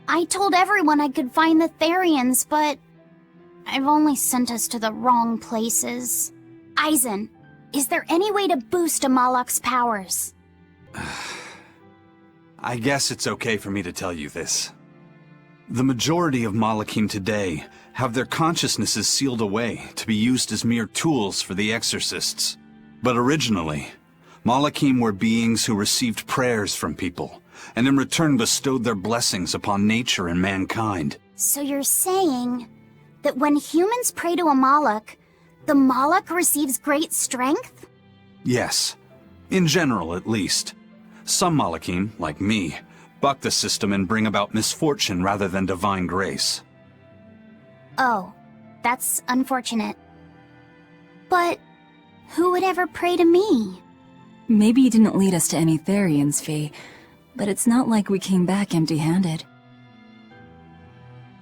I told everyone I could find the Therians, but I've only sent us to the wrong places. Aizen, is there any way to boost a Malak's powers? I guess it's okay for me to tell you this. The majority of Malakim today have their consciousnesses sealed away to be used as mere tools for the exorcists. But originally, Malakim were beings who received prayers from people, and in return bestowed their blessings upon nature and mankind. So you're saying that when humans pray to a Malak, the Malak receives great strength? Yes. In general, at least. Some Malakim, like me, buck the system and bring about misfortune rather than divine grace. Oh, that's unfortunate. But who would ever pray to me? Maybe you didn't lead us to any Therians, Fee, but it's not like we came back empty-handed.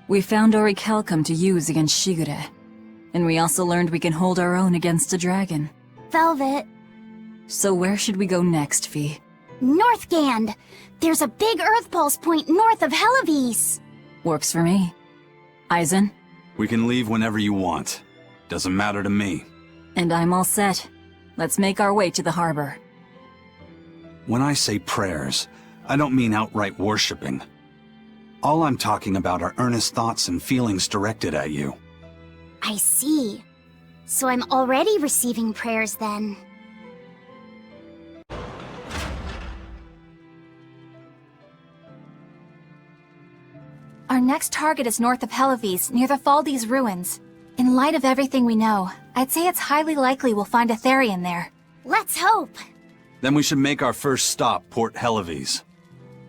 We found Orichalcum to use against Shigure, and we also learned we can hold our own against a dragon. Velvet. So where should we go next, Fee? Northgand! There's a big Earth Pulse point north of Hellawes! Works for me. Aizen? We can leave whenever you want. Doesn't matter to me. And I'm all set. Let's make our way to the harbor. When I say prayers, I don't mean outright worshipping. All I'm talking about are earnest thoughts and feelings directed at you. I see. So I'm already receiving prayers then. Our next target is north of Hellawes, near the Faldi's ruins. In light of everything we know, I'd say it's highly likely we'll find a Therian there. Let's hope! Then we should make our first stop, Port Hellawes.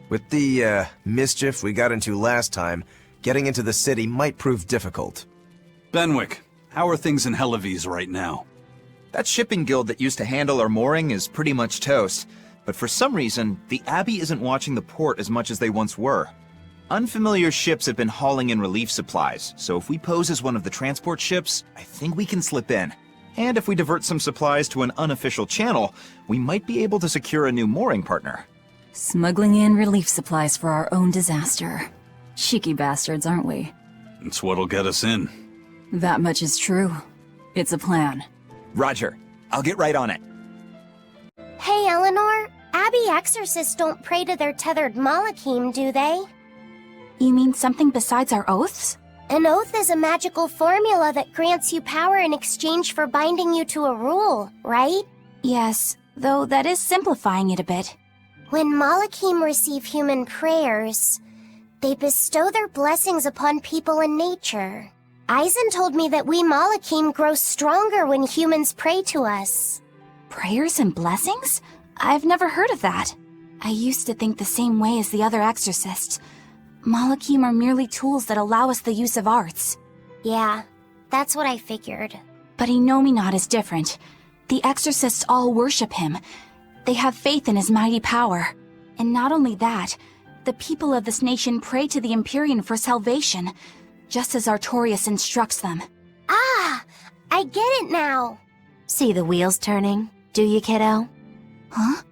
With the, mischief we got into last time, getting into the city might prove difficult. Benwick, how are things in Hellawes right now? That shipping guild that used to handle our mooring is pretty much toast, but for some reason, the Abbey isn't watching the port as much as they once were. Unfamiliar ships have been hauling in relief supplies, so if we pose as one of the transport ships, I think we can slip in. And if we divert some supplies to an unofficial channel, we might be able to secure a new mooring partner. Smuggling in relief supplies for our own disaster. Cheeky bastards, aren't we? It's what'll get us in. That much is true. It's a plan. Roger. I'll get right on it. Hey, Eleanor. Abbey exorcists don't pray to their tethered Malakim, do they? You mean something besides our oaths? An oath is a magical formula that grants you power in exchange for binding you to a rule, right? Yes, though that is simplifying it a bit. When Malakim receive human prayers, they bestow their blessings upon people and nature. Aizen told me that we Malakim grow stronger when humans pray to us. Prayers and blessings? I've never heard of that. I used to think the same way as the other exorcists. Malakim are merely tools that allow us the use of arts. Yeah, that's what I figured. But Innominat is different. The exorcists all worship him. They have faith in his mighty power. And not only that, the people of this nation pray to the Empyrean for salvation, just as Artorias instructs them. Ah, I get it now. See the wheels turning, do you, kiddo? Huh?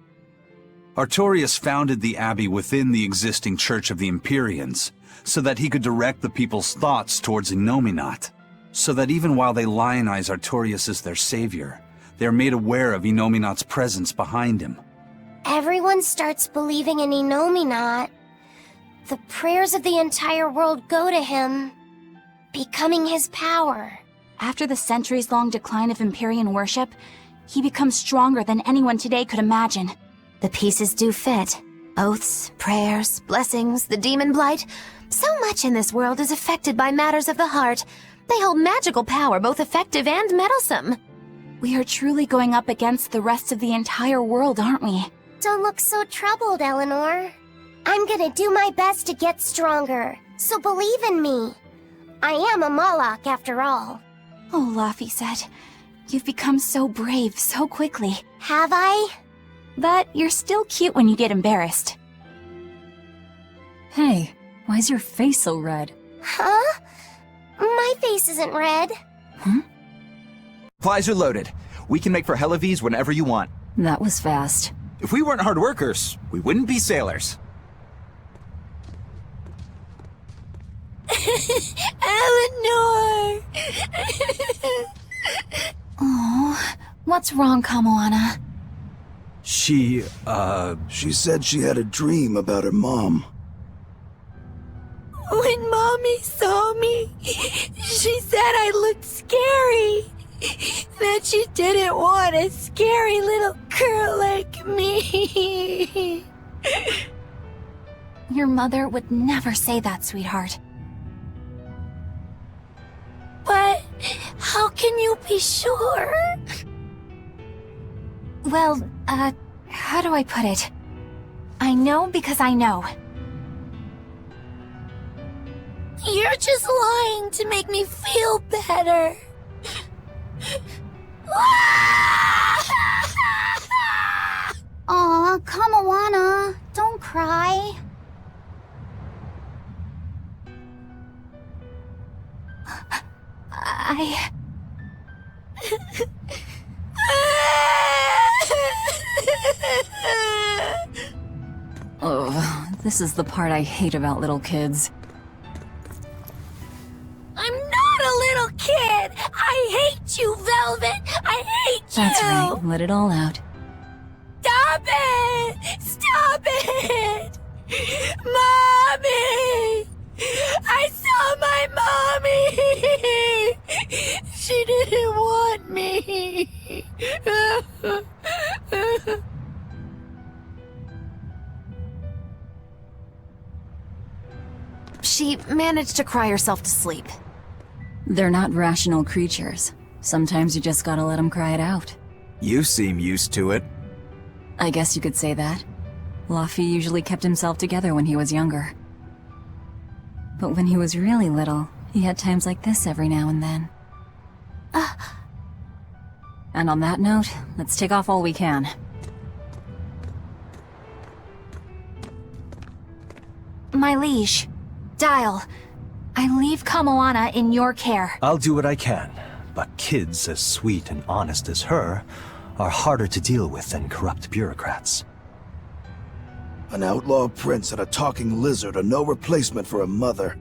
Artorias founded the Abbey within the existing Church of the Empyreans, so that he could direct the people's thoughts towards Innominat, so that even while they lionize Artorias as their savior, they are made aware of Innominat's presence behind him. Everyone starts believing in Innominat. The prayers of the entire world go to him, becoming his power. After the centuries-long decline of Empyrean worship, he becomes stronger than anyone today could imagine. The pieces do fit. Oaths, prayers, blessings, the demon blight. So much in this world is affected by matters of the heart. They hold magical power, both effective and meddlesome. We are truly going up against the rest of the entire world, aren't we? Don't look so troubled, Eleanor. I'm gonna do my best to get stronger, so believe in me. I am a Malak, after all. Oh, Laphicet, you've become so brave so quickly. Have I? But you're still cute when you get embarrassed. Hey, why's your face so red? Huh? My face isn't red. Hmm? Supplies are loaded. We can make for Hellawes whenever you want. That was fast. If we weren't hard workers, we wouldn't be sailors. Eleanor! Oh, what's wrong, Kamoana? She said she had a dream about her mom. When Mommy saw me, she said I looked scary. That she didn't want a scary little girl like me. Your mother would never say that, sweetheart. But how can you be sure? Well, how do I put it? I know because I know. You're just lying to make me feel better. Aw, Kamoana, don't cry. Oh, this is the part I hate about little kids. I'm not a little kid! I hate you, Velvet! I hate you! That's right, let it all out. Stop it! Stop it! Mommy! I saw my mommy! She didn't want me! She managed to cry herself to sleep. They're not rational creatures. Sometimes you just gotta let them cry it out. You seem used to it. I guess you could say that. Luffy usually kept himself together when he was younger. But when he was really little, he had times like this every now and then. And on that note, let's take off all we can. My liege, Dial, I leave Kamoana in your care. I'll do what I can, but kids as sweet and honest as her are harder to deal with than corrupt bureaucrats. An outlaw prince and a talking lizard are no replacement for a mother.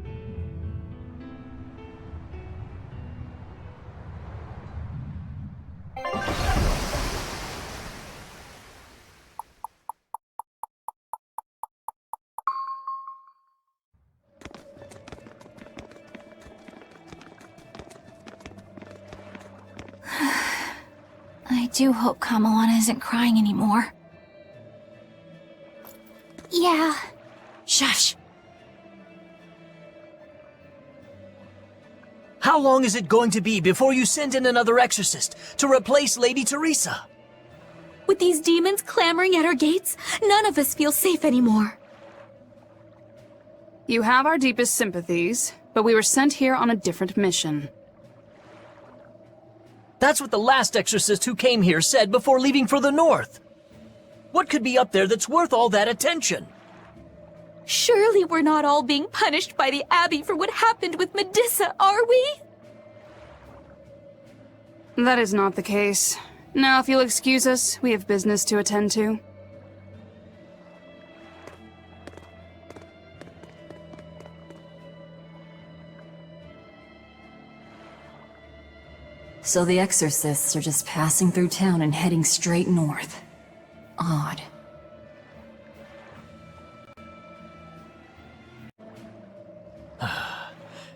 I do hope Kamoana isn't crying anymore. Yeah. Shush! How long is it going to be before you send in another exorcist to replace Lady Teresa? With these demons clamoring at our gates, none of us feel safe anymore. You have our deepest sympathies, but we were sent here on a different mission. That's what the last exorcist who came here said before leaving for the north. What could be up there that's worth all that attention? Surely we're not all being punished by the Abbey for what happened with Medusa, are we? That is not the case. Now, if you'll excuse us, we have business to attend to. So the exorcists are just passing through town and heading straight north. Odd.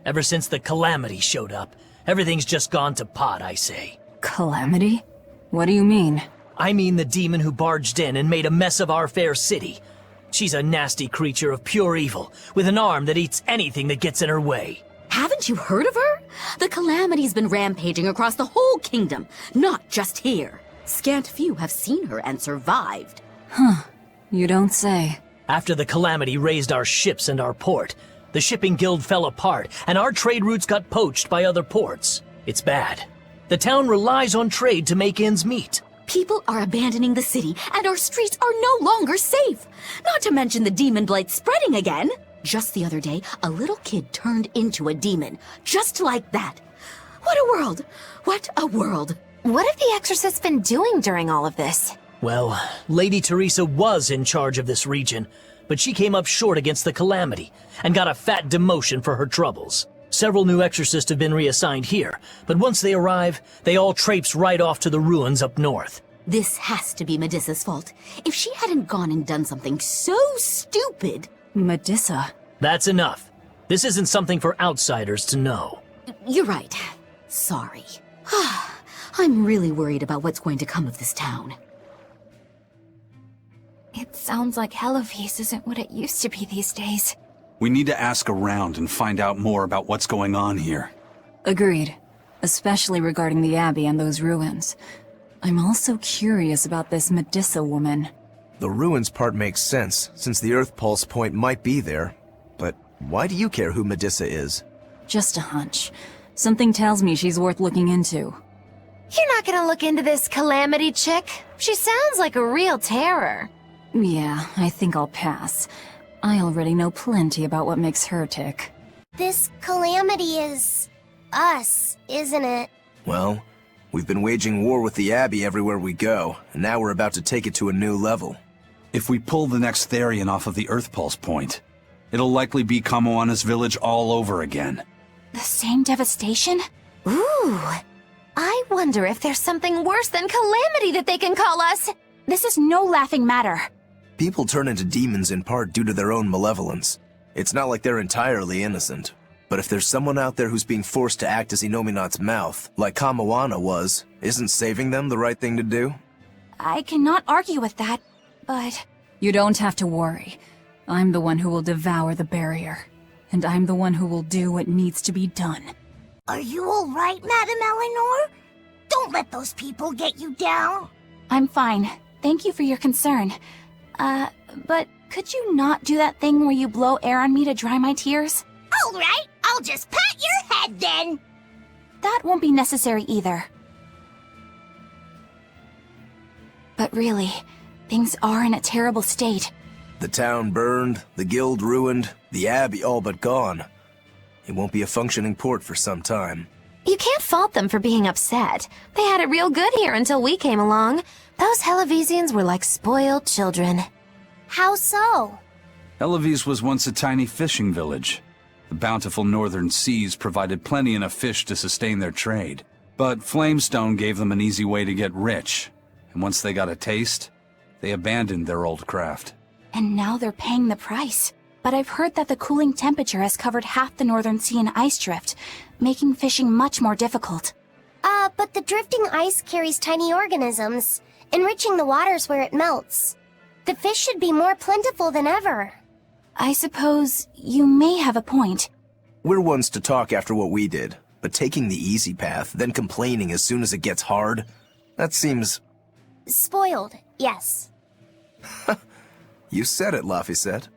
Ever since the Calamity showed up, everything's just gone to pot, I say. Calamity? What do you mean? I mean the demon who barged in and made a mess of our fair city. She's a nasty creature of pure evil, with an arm that eats anything that gets in her way. Haven't you heard of her? The Calamity's been rampaging across the whole kingdom, not just here. Scant few have seen her and survived. Huh. You don't say. After the Calamity raised our ships and our port, the shipping guild fell apart, and our trade routes got poached by other ports. It's bad. The town relies on trade to make ends meet. People are abandoning the city, and our streets are no longer safe. Not to mention the demon blight spreading again. Just the other day, a little kid turned into a demon. Just like that. What a world! What a world! What have the exorcists been doing during all of this? Well, Lady Teresa was in charge of this region, but she came up short against the Calamity, and got a fat demotion for her troubles. Several new exorcists have been reassigned here, but once they arrive, they all traipse right off to the ruins up north. This has to be Medissa's fault. If she hadn't gone and done something so stupid... Medissa? That's enough. This isn't something for outsiders to know. You're right. Sorry. I'm really worried about what's going to come of this town. It sounds like Hellawes isn't what it used to be these days. We need to ask around and find out more about what's going on here. Agreed. Especially regarding the Abbey and those ruins. I'm also curious about this Medissa woman. The ruins part makes sense, since the Earth Pulse point might be there. But why do you care who Medissa is? Just a hunch. Something tells me she's worth looking into. You're not gonna look into this Calamity chick? She sounds like a real terror. Yeah, I think I'll pass. I already know plenty about what makes her tick. This Calamity is... us, isn't it? Well, we've been waging war with the Abbey everywhere we go, and now we're about to take it to a new level. If we pull the next Therian off of the Earth Pulse point, it'll likely be Kamoana's village all over again. The same devastation? Ooh. I wonder if there's something worse than Calamity that they can call us. This is no laughing matter. People turn into demons in part due to their own malevolence. It's not like they're entirely innocent. But if there's someone out there who's being forced to act as Inominat's mouth, like Kamoana was, isn't saving them the right thing to do? I cannot argue with that, but... You don't have to worry. I'm the one who will devour the barrier. And I'm the one who will do what needs to be done. Are you all right, Madam Eleanor? Don't let those people get you down. I'm fine. Thank you for your concern. But could you not do that thing where you blow air on me to dry my tears? All right, I'll just pat your head then. That won't be necessary either. But really, things are in a terrible state. The town burned, the guild ruined, the Abbey all but gone. It won't be a functioning port for some time. You can't fault them for being upset. They had it real good here until we came along. Those Hellawesians were like spoiled children. How so? Hellawes was once a tiny fishing village. The bountiful northern seas provided plenty enough fish to sustain their trade. But Flamestone gave them an easy way to get rich. And once they got a taste, they abandoned their old craft. And now they're paying the price. But I've heard that the cooling temperature has covered half the northern sea in ice drift, making fishing much more difficult. But the drifting ice carries tiny organisms, enriching the waters where it melts. The fish should be more plentiful than ever. I suppose you may have a point. We're ones to talk after what we did, but taking the easy path, then complaining as soon as it gets hard, that seems... Spoiled, yes. You said it, Laphicet.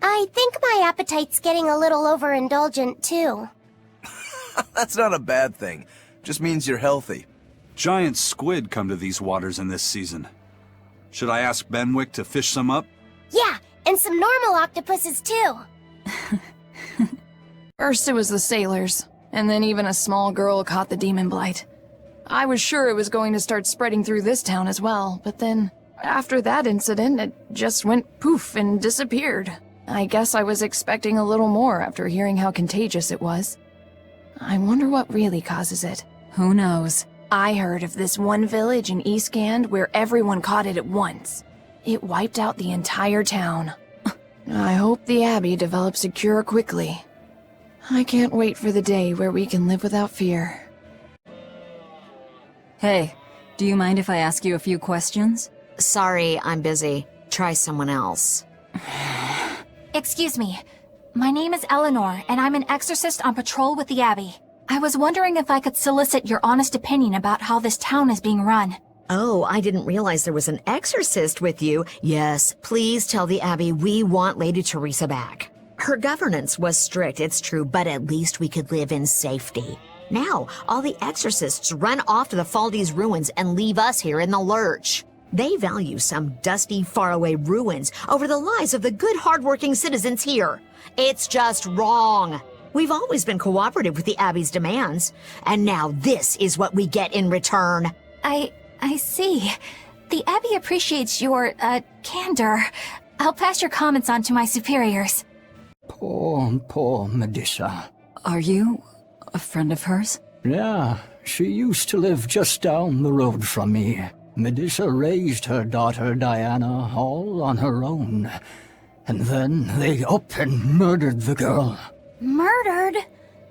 I think my appetite's getting a little overindulgent, too. That's not a bad thing. Just means you're healthy. Giant squid come to these waters in this season. Should I ask Benwick to fish some up? Yeah, and some normal octopuses, too. First it was the sailors, and then even a small girl caught the demon blight. I was sure it was going to start spreading through this town as well, but then, after that incident, it just went poof and disappeared. I guess I was expecting a little more after hearing how contagious it was. I wonder what really causes it. Who knows? I heard of this one village in Eastgand where everyone caught it at once. It wiped out the entire town. I hope the Abbey develops a cure quickly. I can't wait for the day where we can live without fear. Hey, do you mind if I ask you a few questions? Sorry, I'm busy. Try someone else. Excuse me. My name is Eleanor, and I'm an exorcist on patrol with the Abbey. I was wondering if I could solicit your honest opinion about how this town is being run. Oh, I didn't realize there was an exorcist with you. Yes, please tell the Abbey we want Lady Teresa back. Her governance was strict, it's true, but at least we could live in safety. Now, all the exorcists run off to the Faldi's ruins and leave us here in the lurch. They value some dusty, faraway ruins over the lives of the good, hardworking citizens here. It's just wrong. We've always been cooperative with the Abbey's demands, and now this is what we get in return. I see. The Abbey appreciates your, candor. I'll pass your comments on to my superiors. Poor Poor Medissa. Are you a friend of hers? Yeah, she used to live just down the road from me. Medissa raised her daughter Diana all on her own. And then they up and murdered the girl. Murdered?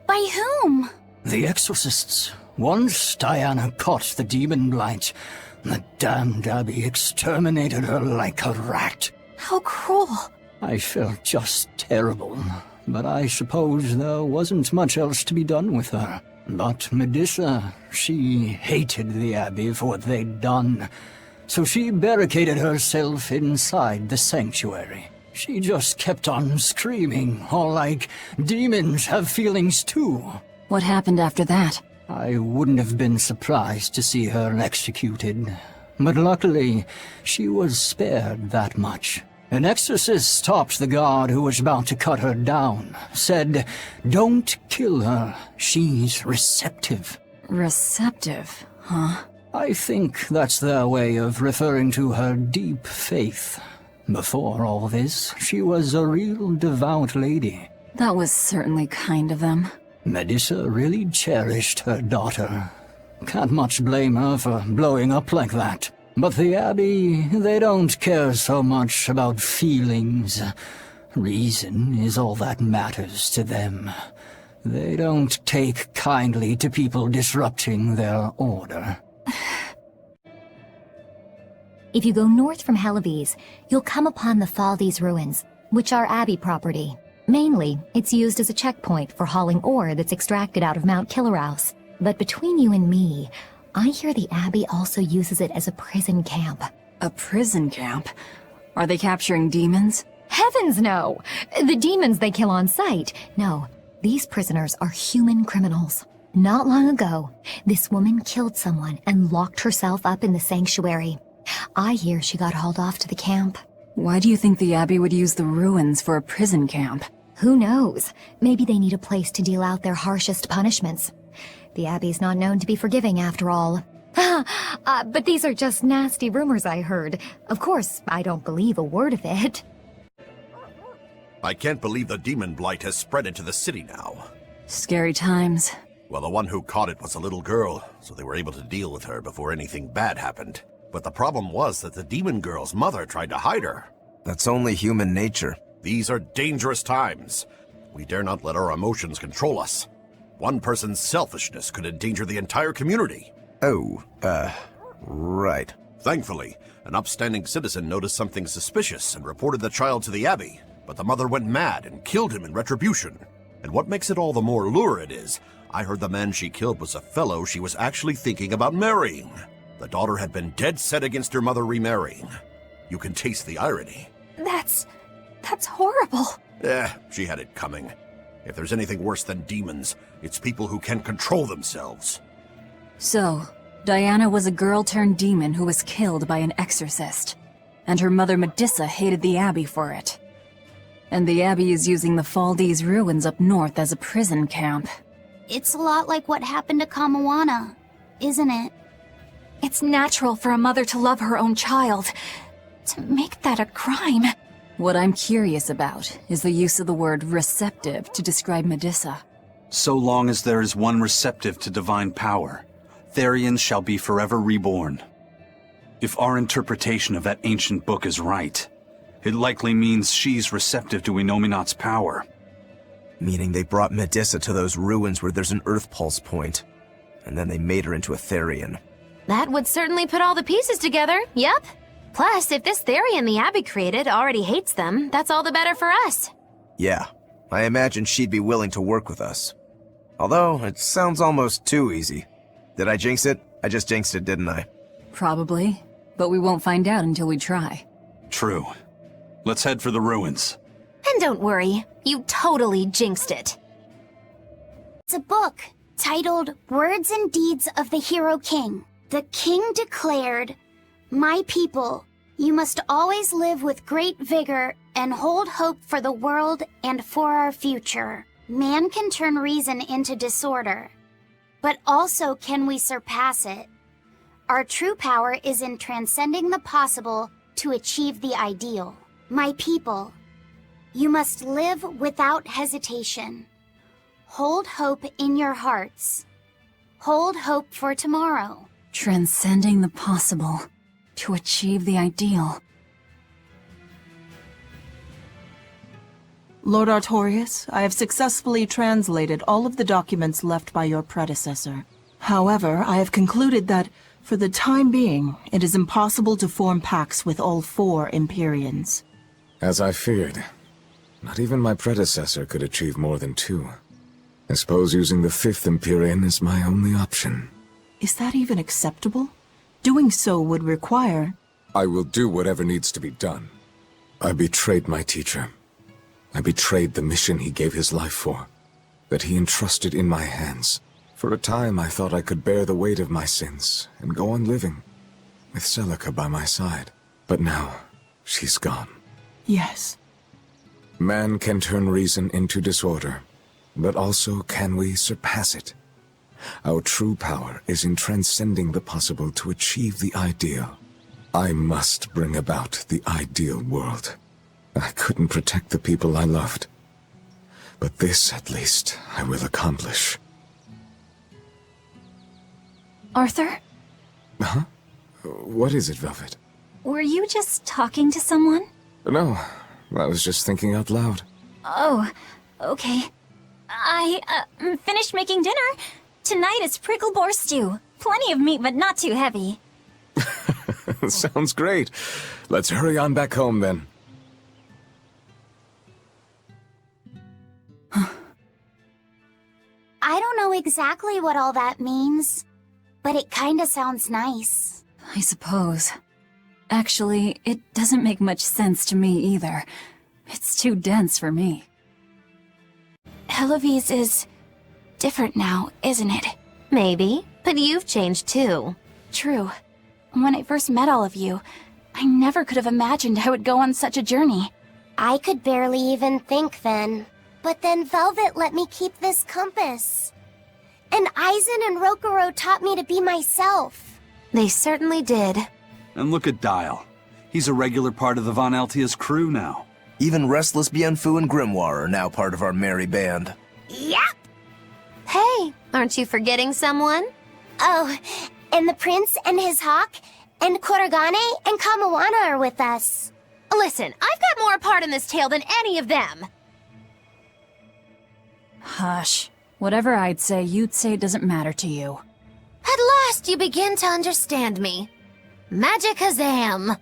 By whom? The exorcists. Once Diana caught the demon blight, the damned abbey exterminated her like a rat. How cruel. I felt just terrible, but I suppose there wasn't much else to be done with her. But Medissa, she hated the abbey for what they'd done, so she barricaded herself inside the sanctuary. She just kept on screaming, all like, demons have feelings too. What happened after that? I wouldn't have been surprised to see her executed, but luckily, she was spared that much. An exorcist stopped the guard who was about to cut her down, said, "Don't kill her, she's receptive." Receptive, huh? I think that's their way of referring to her deep faith. Before all this, she was a real devout lady. That was certainly kind of them. Medissa really cherished her daughter. Can't much blame her for blowing up like that. But the Abbey, they don't care so much about feelings. Reason is all that matters to them. They don't take kindly to people disrupting their order. If you go north from Hellawes, you'll come upon the Faldi's ruins, which are Abbey property. Mainly, it's used as a checkpoint for hauling ore that's extracted out of Mount Killerhouse. But between you and me, I hear the Abbey also uses it as a prison camp. A prison camp? Are they capturing demons? Heavens no! The demons they kill on sight. No, these prisoners are human criminals. Not long ago, this woman killed someone and locked herself up in the sanctuary. I hear she got hauled off to the camp. Why do you think the Abbey would use the ruins for a prison camp? Who knows? Maybe they need a place to deal out their harshest punishments. The Abbey's not known to be forgiving, after all. But these are just nasty rumors I heard. Of course, I don't believe a word of it. I can't believe the demon blight has spread into the city now. Scary times. Well, the one who caught it was a little girl, so they were able to deal with her before anything bad happened. But the problem was that the demon girl's mother tried to hide her. That's only human nature. These are dangerous times. We dare not let our emotions control us. One person's selfishness could endanger the entire community. Oh, right. Thankfully, an upstanding citizen noticed something suspicious and reported the child to the Abbey, but the mother went mad and killed him in retribution. And what makes it all the more lurid is, I heard the man she killed was a fellow she was actually thinking about marrying. The daughter had been dead set against her mother remarrying. You can taste the irony. That's horrible. She had it coming. If there's anything worse than demons, it's people who can't control themselves. So, Diana was a girl-turned-demon who was killed by an exorcist. And her mother Medissa hated the Abbey for it. And the Abbey is using the Faldi's ruins up north as a prison camp. It's a lot like what happened to Kamawana, isn't it? It's natural for a mother to love her own child. To make that a crime. What I'm curious about is the use of the word receptive to describe Medissa. So long as there is one receptive to divine power, Therians shall be forever reborn. If our interpretation of that ancient book is right, it likely means she's receptive to Inominat's power. Meaning they brought Medissa to those ruins where there's an Earth Pulse point, and then they made her into a Therian. That would certainly put all the pieces together, yep. Plus, if this Therian the Abbey created already hates them, that's all the better for us. Yeah, I imagine she'd be willing to work with us. Although, it sounds almost too easy. Did I jinx it? I just jinxed it, didn't I? Probably, but we won't find out until we try. True. Let's head for the ruins. And don't worry, you totally jinxed it. It's a book titled Words and Deeds of the Hero King. The king declared, "My people, you must always live with great vigor and hold hope for the world and for our future. Man can turn reason into disorder, but also can we surpass it. Our true power is in transcending the possible to achieve the ideal. My people, You must live without hesitation. Hold hope in your hearts. Hold hope for tomorrow. Transcending the possible to achieve the ideal. Lord Artorius, I have successfully translated all of the documents left by your predecessor. However, I have concluded that, for the time being, it is impossible to form pacts with all 4 Empyreans. As I feared. Not even my predecessor could achieve more than 2. I suppose using the 5th Empyrean is my only option. Is that even acceptable? Doing so would require... I will do whatever needs to be done. I betrayed my teacher. I betrayed the mission he gave his life for, that he entrusted in my hands. For a time I thought I could bear the weight of my sins and go on living, with Celica by my side. But now, she's gone. Yes. Man can turn reason into disorder, but also can we surpass it? Our true power is in transcending the possible to achieve the ideal. I must bring about the ideal world. I couldn't protect the people I loved, but this, at least, I will accomplish. Arthur? Huh? What is it, Velvet? Were you just talking to someone? No, I was just thinking out loud. Oh, okay. I finished making dinner. Tonight is prickle boar stew. Plenty of meat, but not too heavy. Sounds great. Let's hurry on back home, then. I don't know exactly what all that means, but it kinda sounds nice. I suppose. Actually, it doesn't make much sense to me either. It's too dense for me. Hellawes is... different now, isn't it? Maybe, but you've changed too. True. When I first met all of you, I never could have imagined I would go on such a journey. I could barely even think then. But then Velvet let me keep this compass. And Aizen and Rokurou taught me to be myself. They certainly did. And look at Dial. He's a regular part of the Von Altia's crew now. Even Restless Bienfu and Grimoire are now part of our merry band. Yep! Hey, aren't you forgetting someone? Oh, and the prince and his hawk, and Kurogane and Kamawana are with us. Listen, I've got more part in this tale than any of them. Hush. Whatever I'd say, you'd say it doesn't matter to you. At last you begin to understand me. Magic Kazam!